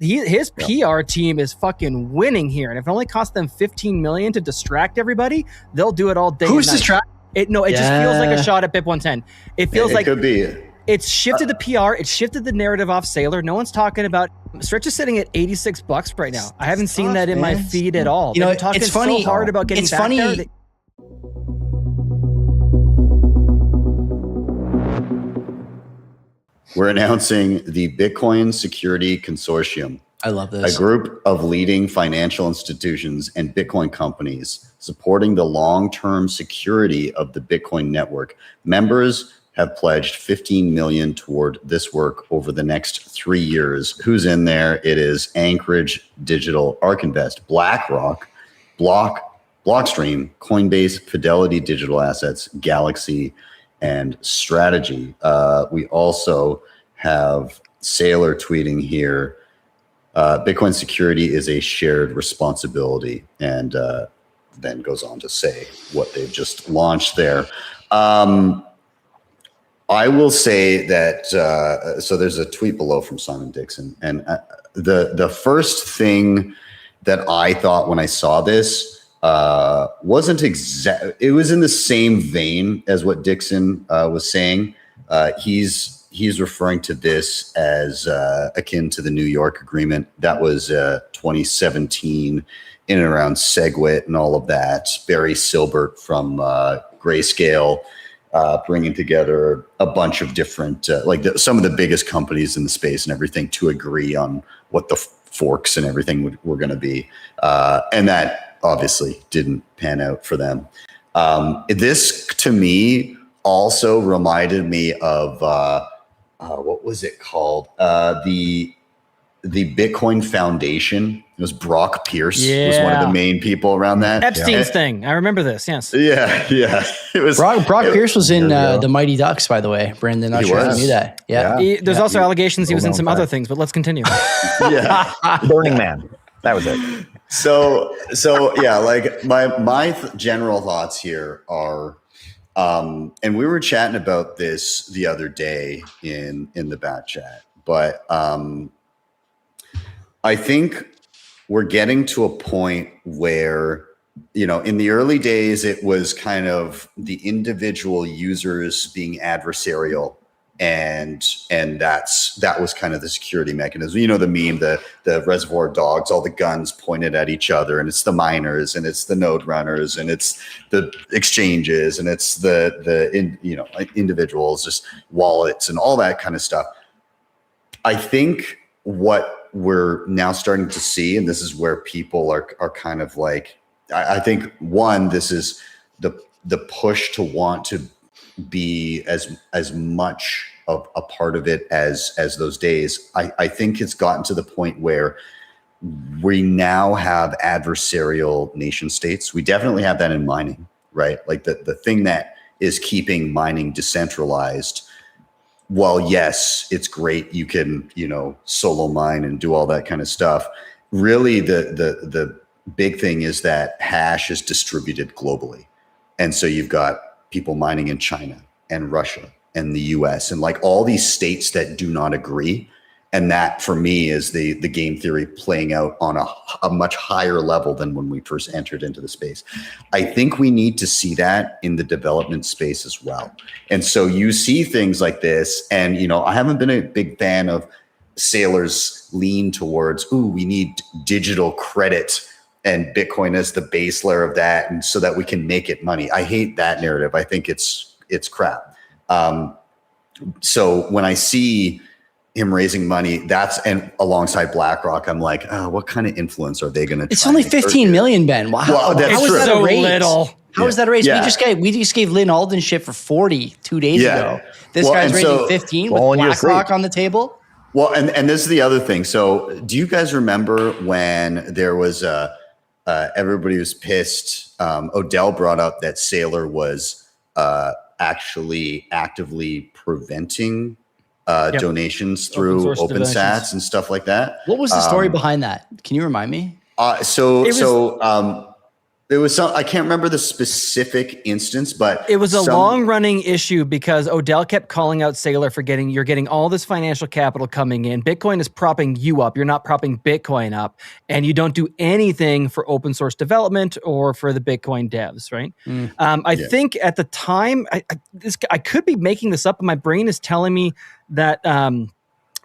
his PR team is fucking winning here, and if it only costs them $15 million to distract everybody, they'll do it all day. Who's distracting? It just feels like a shot at BIP 110. It feels like it could be. It's shifted the PR. It's shifted the narrative off Saylor. No one's talking about. Stretch is sitting at $86 right now. I haven't seen that in my feed at all. You know, talking it's funny. So hard about getting it's back funny. there. We're announcing the Bitcoin Security Consortium. I love this. A group of leading financial institutions and Bitcoin companies supporting the long-term security of the Bitcoin network. Members have pledged $15 million toward this work over the next 3 years. Who's in there? It is Anchorage Digital, ARK Invest, BlackRock, Blockstream, Coinbase, Fidelity Digital Assets, Galaxy, and Strategy. We also have Saylor tweeting here, Bitcoin security is a shared responsibility, and then goes on to say what they've just launched there. I will say that, so there's a tweet below from Simon Dixon, and the first thing that I thought when I saw this wasn't exact. It was in the same vein as what Dixon was saying. He's referring to this as akin to the New York Agreement. That was 2017 in and around SegWit and all of that. Barry Silbert from Grayscale bringing together a bunch of different, some of the biggest companies in the space and everything to agree on what the forks and everything were going to be. And that obviously didn't pan out for them. This, to me, also reminded me of, what was it called? The Bitcoin Foundation. It was Brock Pierce was one of the main people around that. Epstein's thing. I remember this. Yes. Yeah. It was Brock Pierce was in the Mighty Ducks, by the way. Brandon, not sure if you knew that. Yeah. There's also allegations he was in some other things, but let's continue. Burning Man. That was it. So yeah, like my general thoughts here are, and we were chatting about this the other day in the bat chat, but I think we're getting to a point where, in the early days, it was kind of the individual users being adversarial, and that was kind of the security mechanism. The meme, the Reservoir Dogs, all the guns pointed at each other, and it's the miners, and it's the node runners, and it's the exchanges, and it's the individuals, just wallets and all that kind of stuff. I think what we're now starting to see, and this is where people are kind of like, I think this is the push to want to be as much of a part of it as those days. I think it's gotten to the point where we now have adversarial nation states. We definitely have that in mining, right? Like the thing that is keeping mining decentralized. Well, yes, it's great. You can, solo mine and do all that kind of stuff. Really, the big thing is that hash is distributed globally. And so you've got people mining in China and Russia and the US and like all these states that do not agree. And that for me is the game theory playing out on a much higher level than when we first entered into the space. I think we need to see that in the development space as well. And so you see things like this, and I haven't been a big fan of Saylor's lean towards, we need digital credit and Bitcoin as the base layer of that, and so that we can make it money. I hate that narrative. I think it's crap. So when I see him raising money, and alongside BlackRock, I'm like, what kind of influence are they going to? It's only 15 million, Ben. Wow, well, that's how true. is that a raise? Little. How is that a raise? Yeah. We just gave Lynn Alden shit for 40 2 days ago. This guy's raising 15 with BlackRock on the table. Well, and this is the other thing. So, do you guys remember when there was everybody was pissed? Odell brought up that Saylor was actually actively preventing donations through OpenSats and stuff like that. What was the story behind that? Can you remind me? There was some, I can't remember the specific instance, but it was a long-running issue because Odell kept calling out Saylor for you're getting all this financial capital coming in. Bitcoin is propping you up. You're not propping Bitcoin up, and you don't do anything for open source development or for the Bitcoin devs, right? I think at the time, I could be making this up, but my brain is telling me that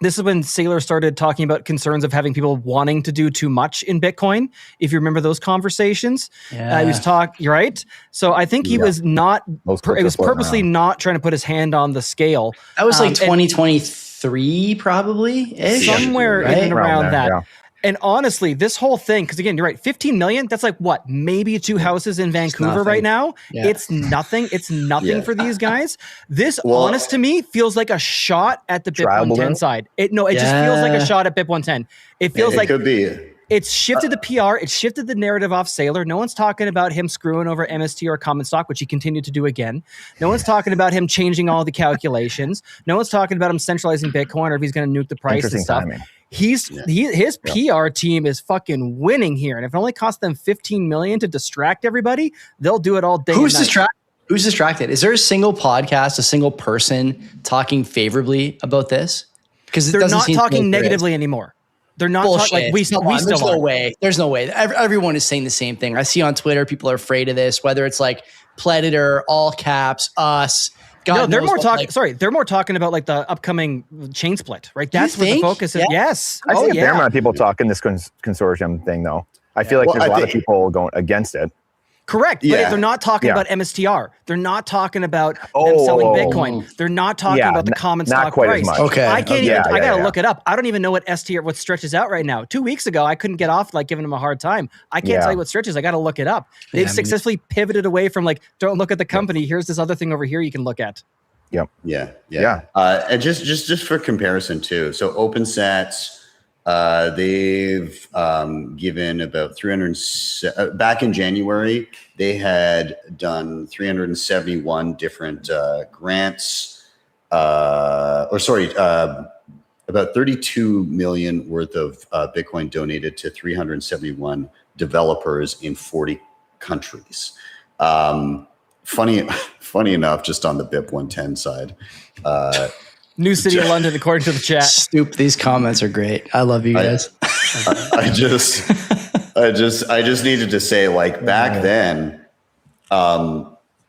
this is when Saylor started talking about concerns of having people wanting to do too much in Bitcoin. If you remember those conversations, he was you're right. So I think he was not, it was purposely not trying to put his hand on the scale. That was like 2023 probably ish. Somewhere in and around that. Yeah. And honestly, this whole thing, because again, you're right, 15 million, that's like what, maybe 2 houses in Vancouver right now. Yeah. It's nothing. It's nothing for these guys. This, honest to me, feels like a shot at the BIP 110 side. It just feels like a shot at BIP 110. It feels like it could be. It's shifted the PR. It's shifted the narrative off Saylor. No one's talking about him screwing over MSTR or common stock, which he continued to do again. No one's talking about him changing all the calculations. No one's talking about him centralizing Bitcoin or if he's going to nuke the price and stuff. Timing. His PR team is fucking winning here, and if it only costs them 15 million to distract everybody, they'll do it all day. Who's distracted? Is there a single podcast, a single person talking favorably about this? Because they're not talking negatively anymore. They're not talking like we still There's no way. There's no way. Everyone is saying the same thing. I see on Twitter people are afraid of this, whether it's like Predator, all caps, us. God they're more talking. They're more talking about like the upcoming chain split, right? That's where the focus is. Yes, I see a fair amount of people talking this consortium thing, though. I feel like there's a lot of people going against it. Correct, but they're not talking about MSTR. They're not talking about them selling Bitcoin. They're not talking about the common stock price. Okay, I can't even. I gotta look it up. I don't even know what stretches out right now. 2 weeks ago, I couldn't get off like giving them a hard time. I can't tell you what stretches. I got to look it up. They've successfully pivoted away from like, don't look at the company. Here's this other thing over here you can look at. Yep. Yeah. And just for comparison too. So OpenSats, they've given about 300. Back in January, they had done 371 different grants. About 32 million worth of Bitcoin donated to 371 developers in 40 countries. Funny enough, just on the BIP 110 side, New City of London, according to the chat. Stoop, these comments are great. I love you guys. I just needed to say, like, back then,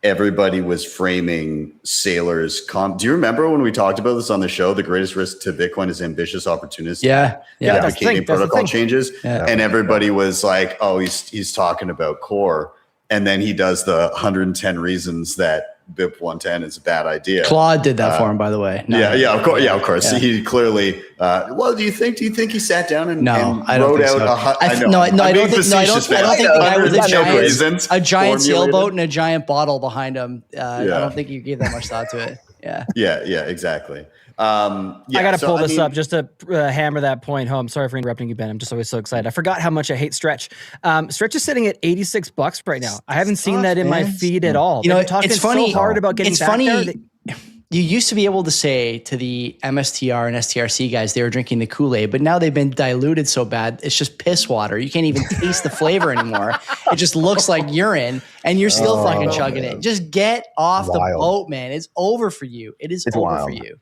everybody was framing Saylor's do you remember when we talked about this on the show? The greatest risk to Bitcoin is ambitious opportunists. Advocating protocol changes. And everybody was like, oh, he's talking about core. And then he does the 110 reasons that BIP 110 is a bad idea. Claude did that for him, by the way. Of course. Yeah. He clearly. Do you think he sat down and wrote out? I don't think the guy with a giant sailboat and a giant bottle behind him. I don't think you gave that much thought to it. Yeah, exactly. I got to pull this up just to hammer that point home. Sorry for interrupting you, Ben. I'm just always so excited. I forgot how much I hate Stretch. Stretch is sitting at $86 right now. I haven't seen that in my feed at all. You know, talking it's funny. So hard about getting back there. You used to be able to say to the MSTR and STRC guys they were drinking the Kool-Aid, but now they've been diluted so bad it's just piss water. You can't even taste the flavor anymore. It just looks like urine, and you're still fucking chugging it. Just get off the boat, man. It's over for you. It's over for you.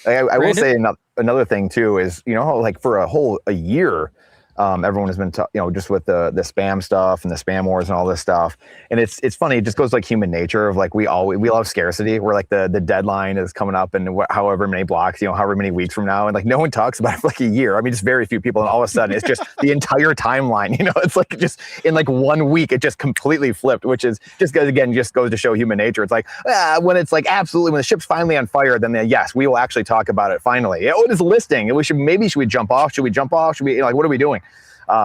I will say another thing too is, you know, like for a year, everyone has been, just with the spam stuff and the spam wars and all this stuff. And it's funny. It just goes like human nature of like, we love scarcity. We're like the deadline is coming up and however many blocks, however many weeks from now. And like, no one talks about it for like a year. I mean, just very few people. And all of a sudden it's just the entire timeline, it's like just in like 1 week, it just completely flipped, which is just goes to show human nature. It's like, when it's like, absolutely, when the ship's finally on fire, then yes, we will actually talk about it finally. It is listing. Should we jump off? Should we jump off? Should we, what are we doing?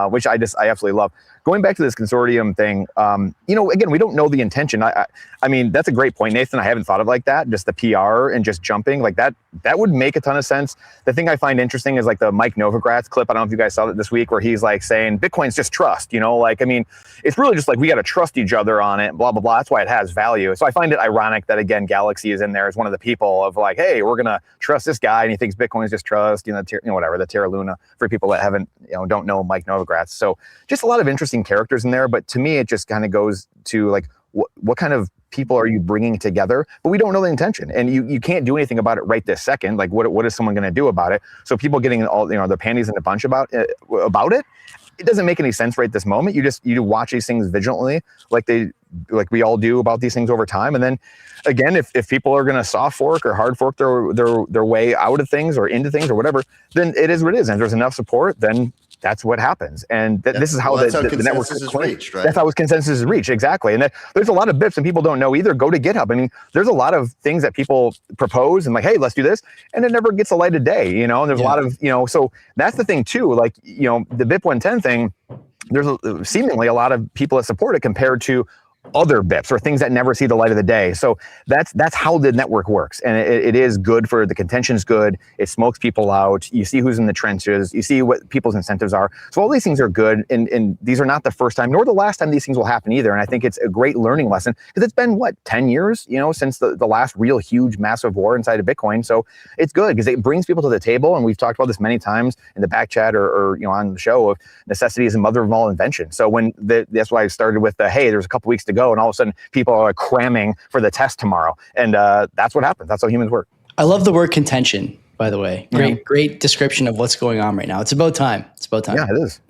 Which I absolutely love. Going back to this consortium thing, again, we don't know the intention. I mean, that's a great point, Nathan. I haven't thought of like that. Just the PR and just jumping like that would make a ton of sense. The thing I find interesting is like the Mike Novogratz clip. I don't know if you guys saw that this week where he's like saying Bitcoin's just trust, it's really just like we got to trust each other on it, blah, blah, blah. That's why it has value. So I find it ironic that, again, Galaxy is in there as one of the people of like, hey, we're going to trust this guy. And he thinks Bitcoin's just trust, whatever, the Terra Luna for people that haven't, don't know Mike Novogratz. So just a lot of interesting interesting characters in there, but to me, it just kind of goes to like, what kind of people are you bringing together? But we don't know the intention, and you can't do anything about it right this second. Like, what is someone going to do about it? So people getting all their panties in a bunch about it. It doesn't make any sense right this moment. You watch these things vigilantly, like we all do about these things over time. And then again, if people are going to soft fork or hard fork their way out of things or into things or whatever, then it is what it is. And if there's enough support, then that's what happens. And this is how the network is reached, right? That's how consensus is reached. Exactly. And there's a lot of bips and people don't know either. Go to GitHub. I mean, there's a lot of things that people propose and like, hey, let's do this. And it never gets a light of day, and there's a lot of, so that's the thing too. Like, the BIP 110 thing, there's seemingly a lot of people that support it compared to other BIPs or things that never see the light of the day. So that's how the network works. And it is good for the contention's good. It smokes people out. You see who's in the trenches. You see what people's incentives are. So all these things are good. And these are not the first time, nor the last time these things will happen either. And I think it's a great learning lesson because it's been 10 years, since the last real huge massive war inside of Bitcoin. So it's good because it brings people to the table. And we've talked about this many times in the back chat or on the show of necessity is the mother of all invention. So that's why I started with hey, there's a couple weeks to go, and all of a sudden people are cramming for the test tomorrow, and that's what happens. That's how humans work. I love the word contention, by the way. Great description of what's going on right now. It's about time. Yeah, it is.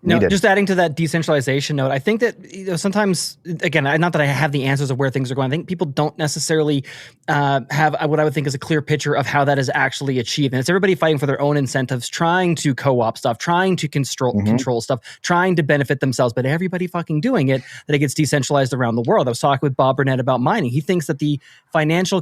No, just adding to that decentralization note, I think that sometimes, again, not that I have the answers of where things are going. I think people don't necessarily have what I would think is a clear picture of how that is actually achieved. And it's everybody fighting for their own incentives, trying to co-op stuff, trying to control stuff, trying to benefit themselves, but everybody fucking doing it, that it gets decentralized around the world. I was talking with Bob Burnett about mining. He thinks that the financial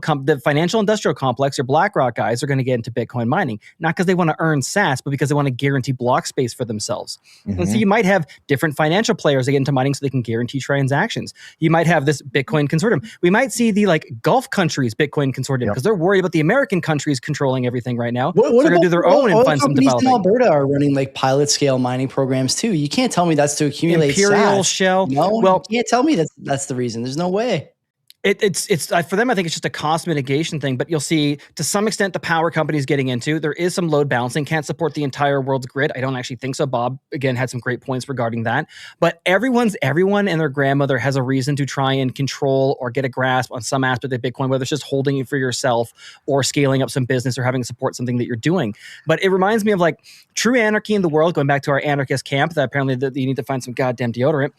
industrial complex, or BlackRock guys, are going to get into Bitcoin mining, not because they want to earn SaaS, but because they want to guarantee block space for themselves. And so you might have different financial players that get into mining so they can guarantee transactions. You might have this Bitcoin consortium. We might see the Gulf countries Bitcoin consortium because they're worried about the American countries controlling everything right now. What so they're going to do their own and find some developing. In Alberta are running pilot scale mining programs too. You can't tell me that's to accumulate Imperial SaaS. Shell. No, you can't tell me that's the reason. There's no way. It's for them, I think it's just a cost mitigation thing, but you'll see to some extent the power companies getting into. There is some load balancing, can't support the entire world's grid. I don't actually think so. Bob, again, had some great points regarding that. But everyone and their grandmother has a reason to try and control or get a grasp on some aspect of Bitcoin, whether it's just holding it for yourself or scaling up some business or having to support something that you're doing. But it reminds me of true anarchy in the world, going back to our anarchist camp, that apparently you need to find some goddamn deodorant.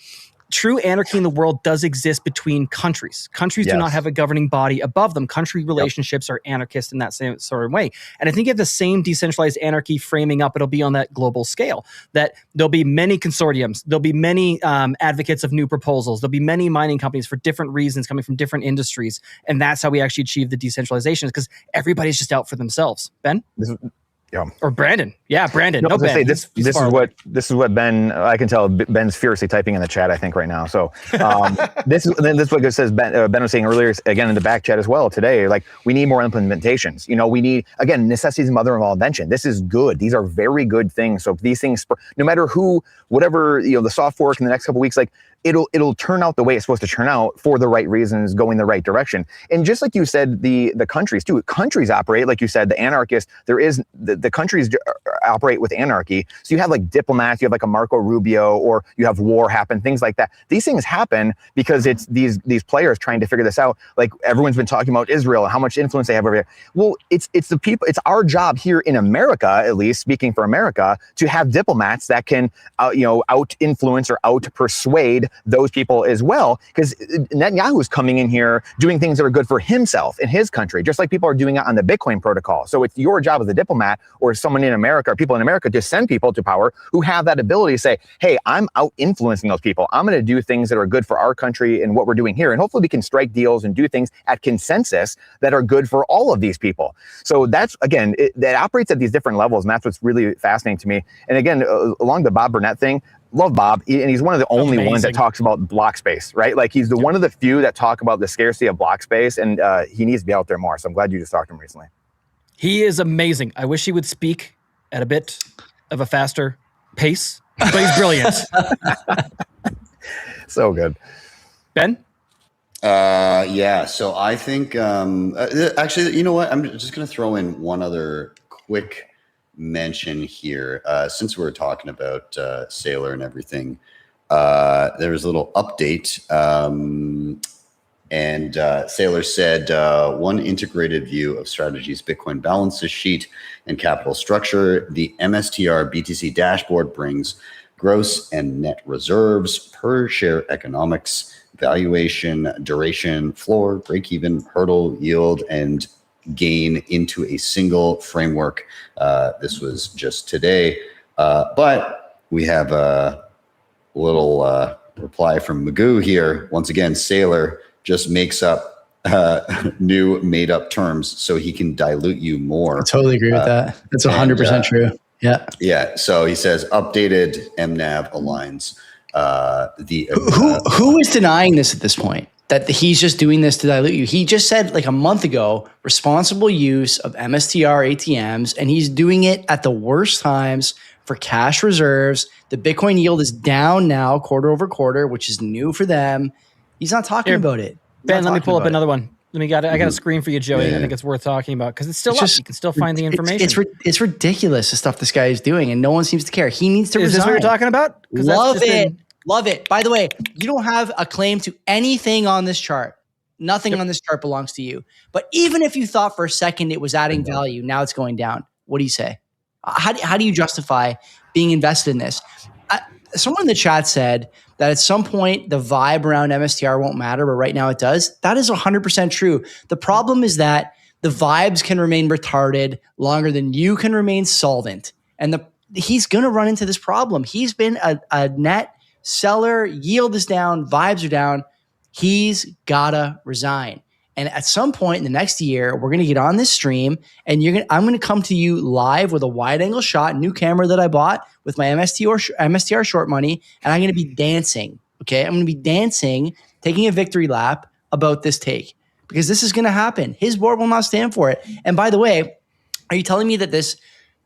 True anarchy in the world does exist between countries. Countries do not have a governing body above them. Country relationships are anarchist in that same sort of way. And I think if the same decentralized anarchy framing up, it'll be on that global scale, that there'll be many consortiums, there'll be many advocates of new proposals, there'll be many mining companies for different reasons coming from different industries. And that's how we actually achieve the decentralization, because everybody's just out for themselves. Ben? Or Brandon. Yeah, Brandon. No, Ben. This is what Ben, I can tell Ben's furiously typing in the chat, I think, right now. So this is what it says Ben was saying earlier, again, in the back chat as well today, we need more implementations. We need, again, necessity is the mother of all invention. This is good. These are very good things. So these things, no matter whatever, the soft fork in the next couple of weeks, it'll turn out the way it's supposed to turn out for the right reasons, going the right direction. And just like you said, the countries too, countries operate, like you said, the anarchists, there is the countries operate with anarchy. So you have diplomats, you have a Marco Rubio, or you have war happen, things like that. These things happen because it's these players trying to figure this out. Everyone's been talking about Israel and how much influence they have over here. Well, it's the people, it's our job here in America, at least speaking for America, to have diplomats that can out influence or out persuade those people as well, because Netanyahu is coming in here doing things that are good for himself and his country, just like people are doing it on the Bitcoin protocol. So it's your job as a diplomat or someone in America or people in America to send people to power who have that ability to say, hey, I'm out influencing those people. I'm going to do things that are good for our country and what we're doing here. And hopefully we can strike deals and do things at consensus that are good for all of these people. So that's, again, that operates at these different levels. And that's what's really fascinating to me. And again, along the Bob Burnett thing, love Bob, and he's one of the only ones that talks about block space, right? He's the one of the few that talk about the scarcity of block space, and he needs to be out there more. So I'm glad you just talked to him recently. He is amazing. I wish he would speak at a bit of a faster pace, but he's brilliant. So good. Ben? Yeah, so I think, actually, you know what? I'm just going to throw in one other quick mention here. Since we're talking about Saylor and everything, there was a little update. And Saylor said, one integrated view of Strategy's Bitcoin balances sheet and capital structure. The MSTR BTC dashboard brings gross and net reserves, per share economics, valuation, duration, floor, break-even, hurdle, yield, and gain into a single framework. This was just today. But we have a little reply from Magoo here. Once again, Saylor just makes up new made up terms so he can dilute you more. I totally agree with that. That's 100% true. Yeah. Yeah. So he says updated MNAV aligns. Who is denying this at this point? That he's just doing this to dilute you. He just said like a month ago, responsible use of MSTR ATMs, and he's doing it at the worst times for cash reserves. The Bitcoin yield is down now quarter over quarter, which is new for them. He's not talking about it. Ben, let me pull up another one. I got a screen for you, Joey. I think it's worth talking about because it's still up. You can still find the information. It's ridiculous the stuff this guy is doing, and no one seems to care. He needs to resign. Is this what you're talking about? Love it. Love it. By the way, you don't have a claim to anything on this chart. Nothing on this chart belongs to you. But even if you thought for a second it was adding value, now it's going down. What do you say? How do you justify being invested in this? Someone in the chat said that at some point the vibe around MSTR won't matter, but right now it does. That is 100% true. The problem is that the vibes can remain retarded longer than you can remain solvent. And he's going to run into this problem. He's been a net seller, yield is down, vibes are down. He's got to resign. And at some point in the next year, we're going to get on this stream and I'm going to come to you live with a wide angle shot, new camera that I bought with my MSTR short money. And I'm going to be dancing. Okay. I'm going to be dancing, taking a victory lap about this take because this is going to happen. His board will not stand for it. And by the way, are you telling me that this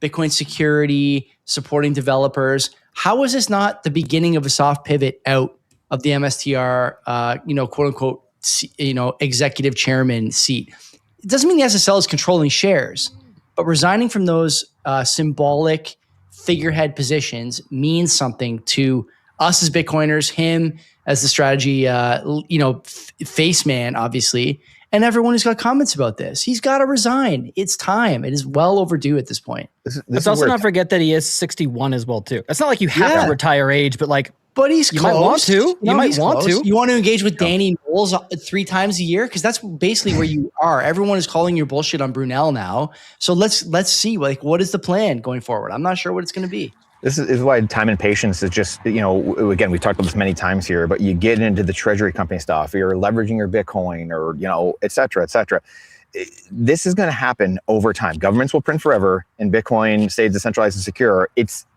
Bitcoin security supporting developers, how is this not the beginning of a soft pivot out of the MSTR, quote unquote, executive chairman seat? It doesn't mean the SSL is controlling shares, but resigning from those symbolic figurehead positions means something to us as Bitcoiners, him as the strategy, face man, obviously, and everyone who's got comments about this. He's got to resign. It's time. It is well overdue at this point. Let's also not forget that he is 61 as well, too. It's not like you have to retire age, but he's close. Might want to. You might want to. You want to engage with Danny Knowles 3 times a year? Because that's basically where you are. Everyone is calling your bullshit on Brunel now. So let's see, what is the plan going forward? I'm not sure what it's going to be. This is why time and patience is just, again, we've talked about this many times here, but you get into the treasury company stuff, you're leveraging your Bitcoin or, et cetera, et cetera. This is going to happen over time. Governments will print forever and Bitcoin stays decentralized and secure.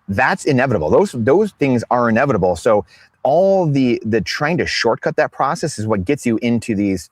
That's inevitable. Those things are inevitable. So all the trying to shortcut that process is what gets you into these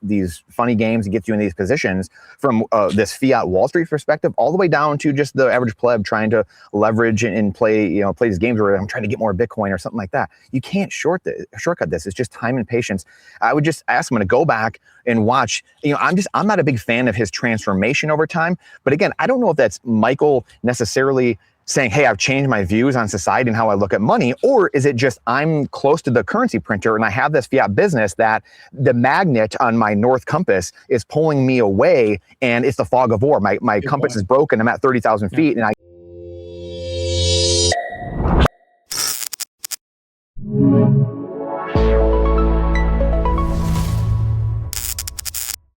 funny games and gets you in these positions from this fiat Wall Street perspective, all the way down to just the average pleb trying to leverage and play these games where I'm trying to get more Bitcoin or something like that. You can't shortcut this. It's just time and patience. I would just ask him to go back and watch. I'm not a big fan of his transformation over time, but again, I don't know if that's Michael necessarily saying, hey, I've changed my views on society and how I look at money, or is it just I'm close to the currency printer and I have this fiat business that the magnet on my north compass is pulling me away and it's the fog of war. My compass is broken. I'm at 30,000 feet and I